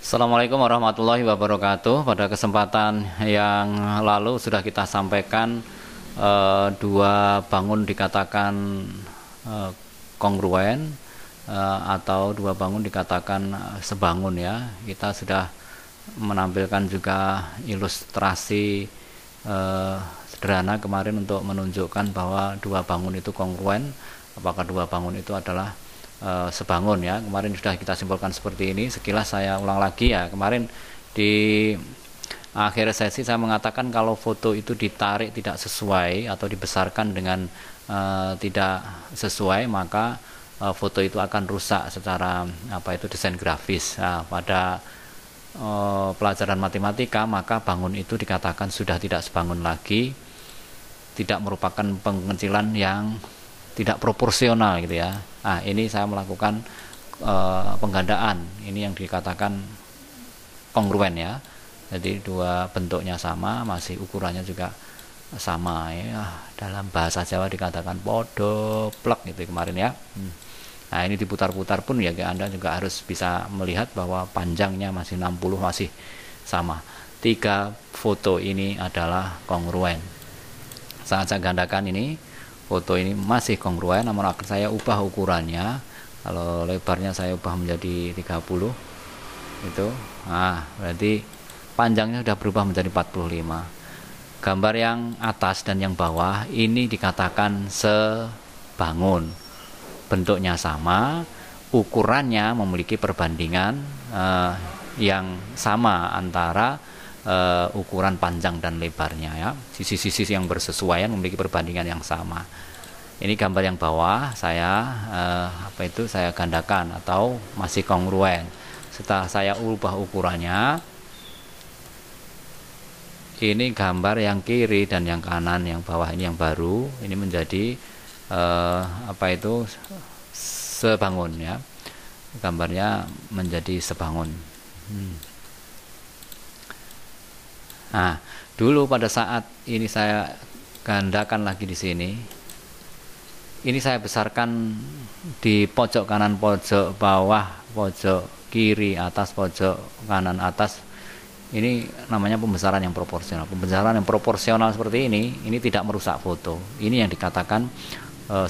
Assalamualaikum warahmatullahi wabarakatuh. Pada kesempatan yang lalu sudah kita sampaikan dua bangun dikatakan kongruen atau dua bangun dikatakan sebangun ya. Kita sudah menampilkan juga ilustrasi sederhana kemarin untuk menunjukkan bahwa dua bangun itu kongruen. Apakah dua bangun itu adalah sebangun ya. Kemarin sudah kita simpulkan seperti ini. Sekilas saya ulang lagi ya. Kemarin di akhir sesi saya mengatakan kalau foto itu ditarik tidak sesuai atau dibesarkan dengan tidak sesuai, maka foto itu akan rusak secara desain grafis. Nah, pada pelajaran matematika maka bangun itu dikatakan sudah tidak sebangun lagi, tidak merupakan pengecilan yang tidak proporsional gitu ya. Nah, ini saya melakukan penggandaan. Ini yang dikatakan kongruen ya. Jadi dua bentuknya sama, masih ukurannya juga sama ya. Dalam bahasa Jawa dikatakan podo plek gitu kemarin ya. Nah, ini diputar-putar pun ya Anda juga harus bisa melihat bahwa panjangnya masih 60, masih sama. Tiga foto ini adalah kongruen. Saat saya gandakan ini, foto ini masih kongruen, namun akan saya ubah ukurannya. Kalau lebarnya saya ubah menjadi 30 itu. Nah, berarti panjangnya sudah berubah menjadi 45. Gambar yang atas dan yang bawah ini dikatakan sebangun. Bentuknya sama, ukurannya memiliki perbandingan yang sama antara ukuran panjang dan lebarnya ya. Sisi-sisi yang bersesuaian memiliki perbandingan yang sama. Ini gambar yang bawah saya saya gandakan atau masih kongruen. Setelah saya ubah ukurannya, ini gambar yang kiri dan yang kanan, yang bawah ini yang baru, ini menjadi sebangun ya. Gambarnya menjadi sebangun. Nah, dulu pada saat ini saya gandakan lagi di sini. Ini saya besarkan di pojok kanan, pojok bawah, pojok kiri atas, pojok kanan atas. Ini namanya pembesaran yang proporsional. Pembesaran yang proporsional seperti ini tidak merusak foto. Ini yang dikatakan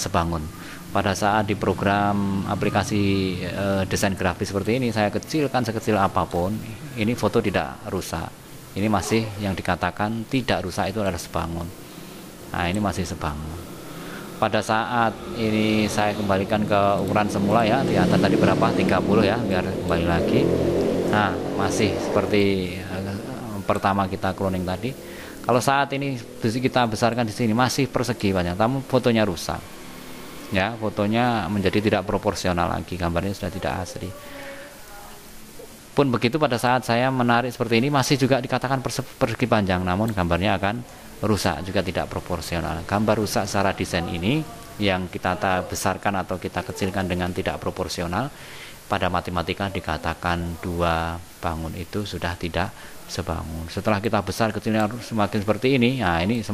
sebangun. Pada saat di program aplikasi desain grafis seperti ini, saya kecilkan sekecil apapun, ini foto tidak rusak. Ini masih yang dikatakan tidak rusak, itu adalah sebangun. Nah, ini masih sebangun. Pada saat ini saya kembalikan ke ukuran semula ya, lihat tadi berapa, 30 ya, biar kembali lagi. Nah, masih seperti pertama kita cloning tadi. Kalau saat ini kita besarkan di sini masih persegi banyak, namun fotonya rusak. Ya, fotonya menjadi tidak proporsional lagi, gambarnya sudah tidak asli. Pun begitu pada saat saya menarik seperti ini masih juga dikatakan persegi panjang, namun gambarnya akan rusak, juga tidak proporsional. Gambar rusak secara desain ini yang kita besarkan atau kita kecilkan dengan tidak proporsional, pada matematika dikatakan dua bangun itu sudah tidak sebangun. Setelah kita besar kecilnya semakin seperti ini, nah ini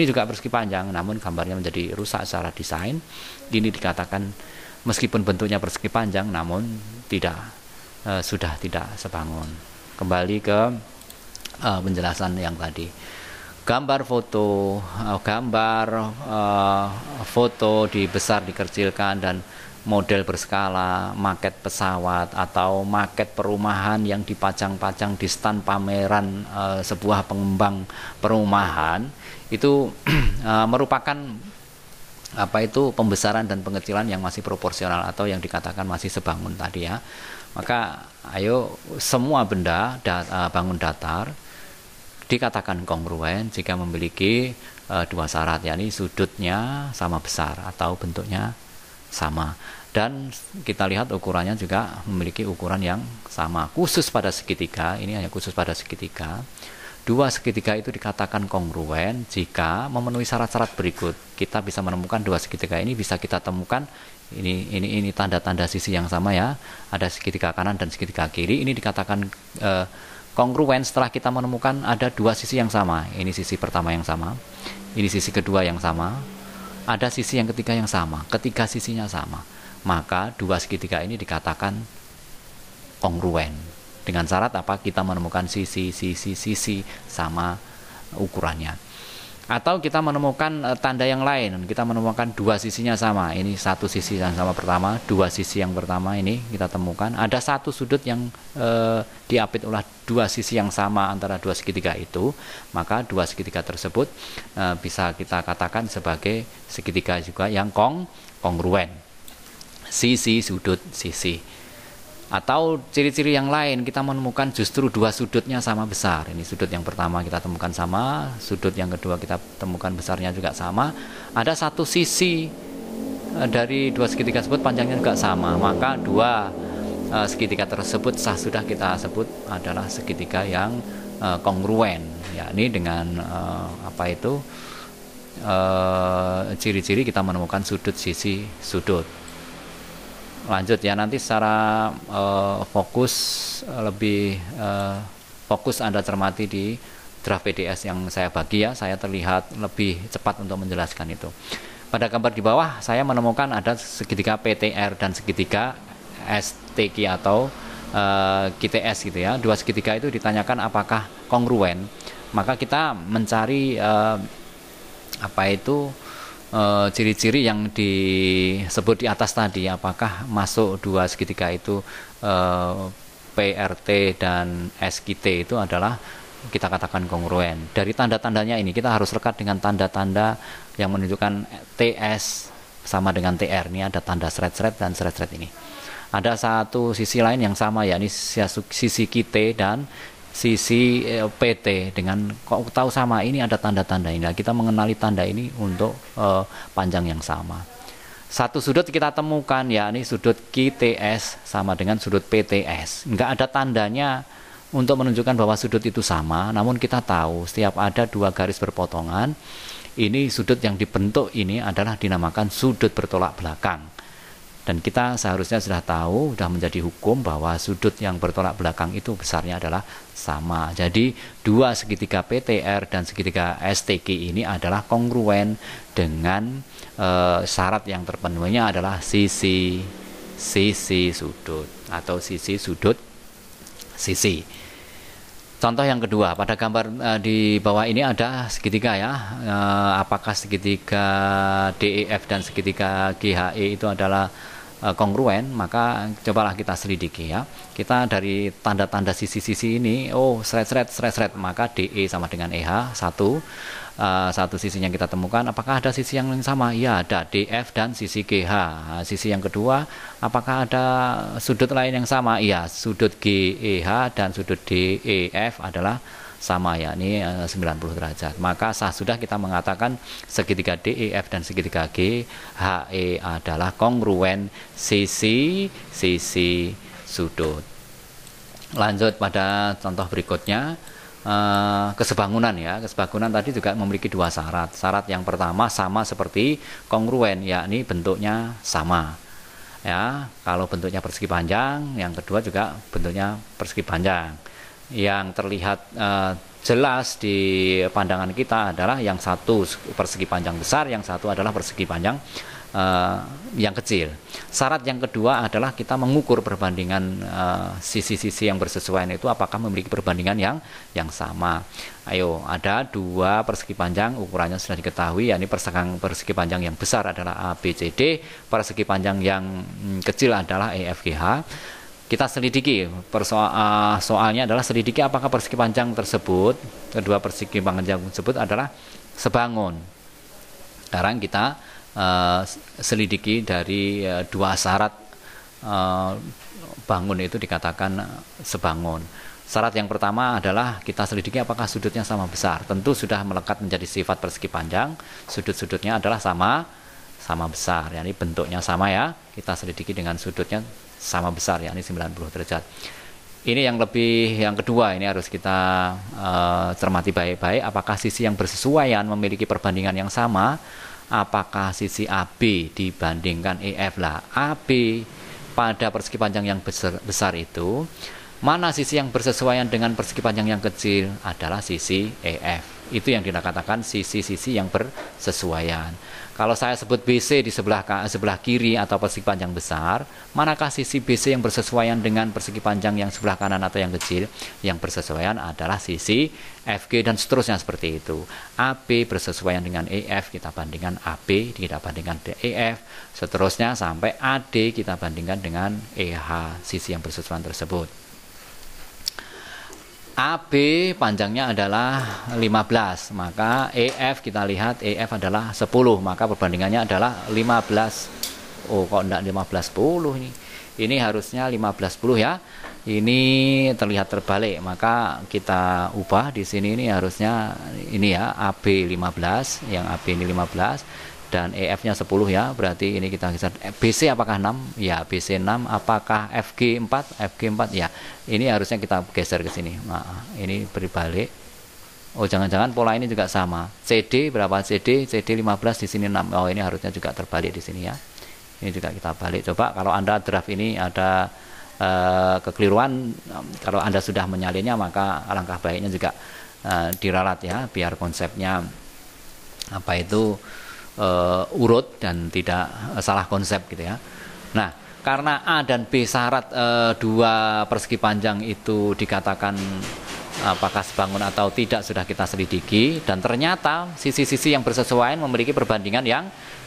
juga persegi panjang, namun gambarnya menjadi rusak secara desain. Ini dikatakan meskipun bentuknya persegi panjang, namun sudah tidak sebangun. Kembali ke penjelasan yang tadi. Gambar foto dibesar, dikecilkan, dan model berskala, maket pesawat atau maket perumahan yang dipajang-pajang di stand pameran sebuah pengembang perumahan itu merupakan pembesaran dan pengecilan yang masih proporsional atau yang dikatakan masih sebangun tadi ya. Maka ayo semua benda bangun datar dikatakan kongruen jika memiliki dua syarat, yakni sudutnya sama besar atau bentuknya sama, dan kita lihat ukurannya juga memiliki ukuran yang sama. Khusus pada segitiga, ini hanya khusus pada segitiga. Dua segitiga itu dikatakan kongruen jika memenuhi syarat-syarat berikut. Kita bisa menemukan dua segitiga ini, bisa kita temukan ini tanda-tanda sisi yang sama ya. Ada segitiga kanan dan segitiga kiri. Ini dikatakan kongruen setelah kita menemukan ada dua sisi yang sama. Ini sisi pertama yang sama, ini sisi kedua yang sama, ada sisi yang ketiga yang sama. Ketiga sisinya sama, maka dua segitiga ini dikatakan kongruen. dengan syarat apa? Kita menemukan sisi sama ukurannya. Atau kita menemukan tanda yang lain, kita menemukan dua sisinya sama. Ini satu sisi yang sama pertama, dua sisi yang pertama ini kita temukan. Ada satu sudut yang diapit oleh dua sisi yang sama antara dua segitiga itu, maka dua segitiga tersebut bisa kita katakan sebagai segitiga juga yang kongruen. Sisi, sudut, sisi. Atau ciri-ciri yang lain, kita menemukan justru dua sudutnya sama besar. Ini sudut yang pertama kita temukan sama, sudut yang kedua kita temukan besarnya juga sama. Ada satu sisi dari dua segitiga tersebut panjangnya juga sama, maka dua segitiga tersebut sudah kita sebut adalah segitiga yang kongruen, yakni dengan ciri-ciri kita menemukan sudut, sisi, sudut. Lanjut ya, nanti secara fokus lebih fokus Anda cermati di draft PDS yang saya bagi ya, saya terlihat lebih cepat untuk menjelaskan itu. Pada gambar di bawah saya menemukan ada segitiga PTR dan segitiga STQ atau QTS gitu ya. Dua segitiga itu ditanyakan apakah kongruen, maka kita mencari ciri-ciri yang disebut di atas tadi, apakah masuk dua segitiga itu PRT dan SQT itu adalah kita katakan kongruen. Dari tanda-tandanya ini kita harus rekat dengan tanda-tanda yang menunjukkan TS sama dengan TR. Ini ada tanda seret-seret dan seret-seret ini. Ada satu sisi lain yang sama, yakni sisi QT dan sisi PT dengan kok tahu sama, ini ada tanda-tanda ini. Nah, kita mengenali tanda ini untuk panjang yang sama. Satu sudut kita temukan, yakni sudut QTS sama dengan sudut PTS. Enggak ada tandanya untuk menunjukkan bahwa sudut itu sama, namun kita tahu setiap ada dua garis berpotongan, ini sudut yang dibentuk ini adalah dinamakan sudut bertolak belakang. Dan kita seharusnya sudah tahu, sudah menjadi hukum bahwa sudut yang bertolak belakang itu besarnya adalah sama. Jadi dua segitiga PTR dan segitiga STQ ini adalah kongruen dengan syarat yang terpenuhinya adalah sisi sudut atau sisi sudut sisi. Contoh yang kedua, pada gambar di bawah ini ada segitiga ya. Apakah segitiga DEF dan segitiga GHE itu adalah kongruen? Maka cobalah kita selidiki ya. Kita dari tanda-tanda sisi-sisi ini, seret-seret, maka DE sama dengan EH, satu sisinya kita temukan. Apakah ada sisi yang sama? Ya, ada DF dan sisi GH. Sisi yang kedua, apakah ada sudut lain yang sama? Iya, sudut GEH dan sudut DEF adalah sama, yakni 90 derajat. Maka sudah kita mengatakan segitiga DEF dan segitiga GHE adalah kongruen sisi sudut. Lanjut pada contoh berikutnya. Kesebangunan ya. Kesebangunan tadi juga memiliki dua syarat. Syarat yang pertama sama seperti kongruen, yakni bentuknya sama ya. Kalau bentuknya persegi panjang, yang kedua juga bentuknya persegi panjang. Yang terlihat jelas di pandangan kita adalah yang satu persegi panjang besar, yang satu adalah persegi panjang yang kecil. Syarat yang kedua adalah kita mengukur perbandingan sisi-sisi yang bersesuaian itu apakah memiliki perbandingan yang sama. Ayo, ada dua persegi panjang, ukurannya sudah diketahui, yakni persegi panjang yang besar adalah ABCD, persegi panjang yang kecil adalah EFGH. Kita selidiki, soalnya adalah selidiki apakah persegi panjang tersebut, kedua persegi panjang tersebut adalah sebangun. Sekarang kita selidiki dari dua syarat bangun itu dikatakan sebangun. Syarat yang pertama adalah kita selidiki apakah sudutnya sama besar. Tentu sudah melekat menjadi sifat persegi panjang, sudut-sudutnya adalah sama besar, yakni bentuknya sama ya. Kita selidiki dengan sudutnya sama besar, yakni 90 derajat. Ini yang kedua, ini harus kita cermati baik-baik apakah sisi yang bersesuaian memiliki perbandingan yang sama. Apakah sisi AB dibandingkan EF lah. AB pada persegi panjang yang besar itu, mana sisi yang bersesuaian dengan persegi panjang yang kecil adalah sisi EF. Itu yang dikatakan sisi-sisi yang bersesuaian. Kalau saya sebut BC di sebelah kiri atau persegi panjang besar, manakah sisi BC yang bersesuaian dengan persegi panjang yang sebelah kanan atau yang kecil? Yang bersesuaian adalah sisi FG dan seterusnya seperti itu. AB bersesuaian dengan EF, kita bandingkan AB, kita bandingkan EF, seterusnya sampai AD kita bandingkan dengan EH, sisi yang bersesuaian tersebut. AB panjangnya adalah 15, maka EF kita lihat EF adalah 10, maka perbandingannya adalah 15. Oh, kok enggak 15-10 ini? Ini harusnya 15-10 ya. Ini terlihat terbalik, maka kita ubah di sini, ini harusnya ini ya, AB 15, yang AB ini 15 dan EF-nya 10 ya. Berarti ini kita bisa BC apakah 6? Ya, BC 6. Apakah FG 4? FG 4 ya. Ini harusnya kita geser ke sini. Nah, ini berbalik. Oh, jangan-jangan pola ini juga sama. CD berapa CD? CD 15 di sini 6. Oh, ini harusnya juga terbalik di sini ya. Ini juga kita balik. Coba kalau Anda draft ini ada kekeliruan, kalau Anda sudah menyalinnya maka alangkah baiknya juga diralat ya, biar konsepnya apa itu urut dan tidak salah konsep gitu ya. Nah, karena A dan B syarat dua persegi panjang itu dikatakan apakah sebangun atau tidak sudah kita selidiki, dan ternyata sisi-sisi yang bersesuaian memiliki perbandingan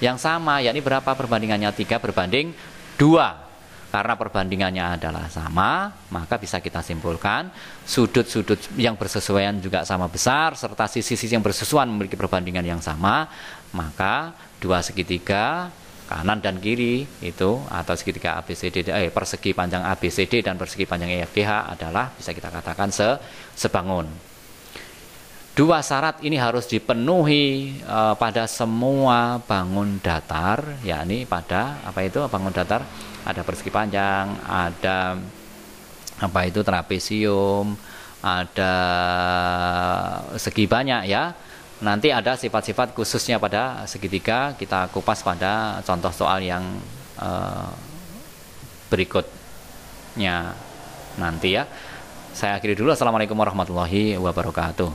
yang sama, yakni berapa perbandingannya? 3/2. Karena perbandingannya adalah sama, maka bisa kita simpulkan sudut-sudut yang bersesuaian juga sama besar, serta sisi-sisi yang bersesuaian memiliki perbandingan yang sama, maka dua segitiga kanan dan kiri itu, atau segitiga ABCD, persegi panjang ABCD dan persegi panjang EFGH adalah bisa kita katakan sebangun. Dua syarat ini harus dipenuhi pada semua bangun datar, yakni pada apa itu bangun datar, ada persegi panjang, ada apa itu trapesium, ada segi banyak ya. Nanti ada sifat-sifat khususnya pada segitiga, kita kupas pada contoh soal yang berikutnya nanti ya. Saya akhiri dulu. Assalamualaikum warahmatullahi wabarakatuh.